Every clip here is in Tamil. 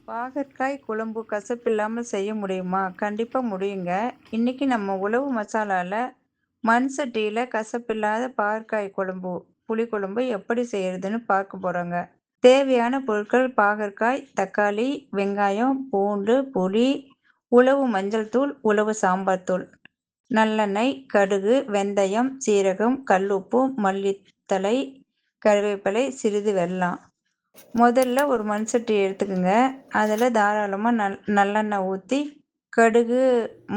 பாகற்காய் குழம்பு கசப்பில்லாமல் செய்ய முடியுமா? கண்டிப்பா முடியுங்க. இன்னைக்கு நம்ம உணவு மசாலால மண் சட்டியில கசப்பில்லாத பாகற்காய் குழம்பு, புளிக்குழம்பு எப்படி செய்யறதுன்னு பார்க்க போறோங்க. தேவையான பொருட்கள் பாகற்காய், தக்காளி, வெங்காயம், பூண்டு, புளி, உலவு மஞ்சள் தூள், உலவு சாம்பார் தூள், நல்லெண்ணெய், கடுகு, வெந்தயம், சீரகம், கல்லுப்பு, மல்லித்தழை, கறிவேப்பிலை, சிறிது வெல்லம். முதல்ல ஒரு மண் சட்டி எடுத்துக்கோங்க. அதில் தாராளமாக நல்லெண்ணெய் ஊற்றி கடுகு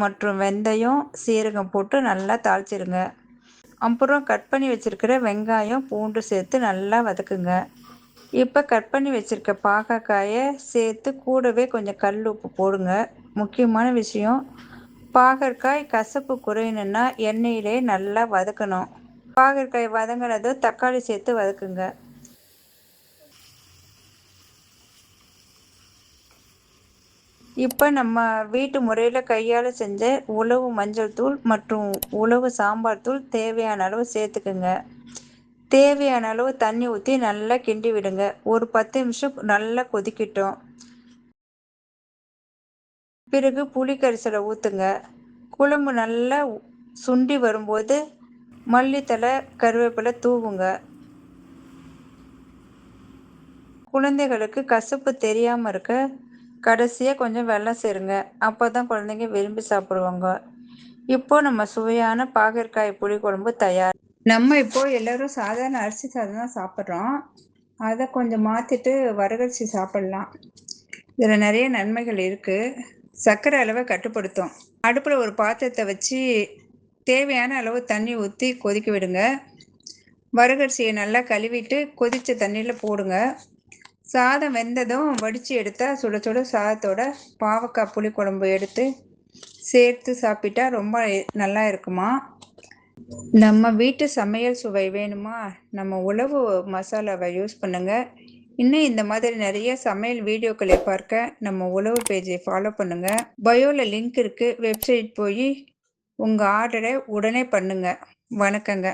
மற்றும் வெந்தயம், சீரகம் போட்டு நல்லா தாளிச்சிருங்க. அப்புறம் கட் பண்ணி வச்சுருக்கிற வெங்காயம், பூண்டு சேர்த்து நல்லா வதக்குங்க. இப்போ கட் பண்ணி வச்சுருக்க பாகற்காயை சேர்த்து கூடவே கொஞ்சம் கல் உப்பு போடுங்க. முக்கியமான விஷயம், பாகற்காய் கசப்பு குறையணுன்னா எண்ணெயிலே நல்லா வதக்கணும். பாகற்காய் வதங்கினதும் தக்காளி சேர்த்து வதக்குங்க. இப்போ நம்ம வீட்டு முறையில் கையால் செஞ்ச உலவு மஞ்சள் தூள் மற்றும் உலவு சாம்பார் தூள் தேவையான அளவு சேர்த்துக்குங்க. தேவையான அளவு தண்ணி ஊற்றி நல்லா கிண்டி விடுங்க. ஒரு 10 நிமிஷம் நல்லா கொதிக்கட்டும். பிறகு புளி கரைசலை ஊற்றுங்க. குழம்பு நல்லா சுண்டி வரும்போது மல்லித்தழை, கருவேப்பிலை தூவுங்க. குழந்தைகளுக்கு கசப்பு தெரியாமல் இருக்க கடைசியாக கொஞ்சம் வெல்லம் சேருங்க. அப்போ தான் குழந்தைங்க விரும்பி சாப்பிடுவாங்க. இப்போ நம்ம சுவையான பாகற்காய் புளிக்குழம்பு தயார். நம்ம இப்போ எல்லோரும் சாதாரண அரிசி சாதம் தான் சாப்பிட்றோம். அதை கொஞ்சம் மாற்றிட்டு வரகரிசி சாப்பிட்லாம். இதில் நிறைய நன்மைகள் இருக்குது. சர்க்கரை அளவை கட்டுப்படுத்தும். அடுப்பில் ஒரு பாத்திரத்தை வச்சு தேவையான அளவு தண்ணி ஊற்றி கொதிக்க விடுங்க. வரகரிசியை நல்லா கழுவிட்டு கொதித்த தண்ணியில் போடுங்க. சாதம் வெந்ததும் வடித்து எடுத்தால் சுட சுட சாதத்தோட பாவக்காய் புளிக்குழம்பு எடுத்து சேர்த்து சாப்பிட்டா ரொம்ப நல்லா இருக்குமா. நம்ம வீட்டு சமையல் சுவை வேணுமா? நம்ம உணவு மசாலாவை யூஸ் பண்ணுங்கள். இன்னும் இந்த மாதிரி நிறைய சமையல் வீடியோக்களை பார்க்க நம்ம உணவு பேஜை ஃபாலோ பண்ணுங்கள். பயோவில் லிங்க் இருக்குது. வெப்சைட் போய் உங்கள் ஆர்டரை உடனே பண்ணுங்கள். வணக்கங்க.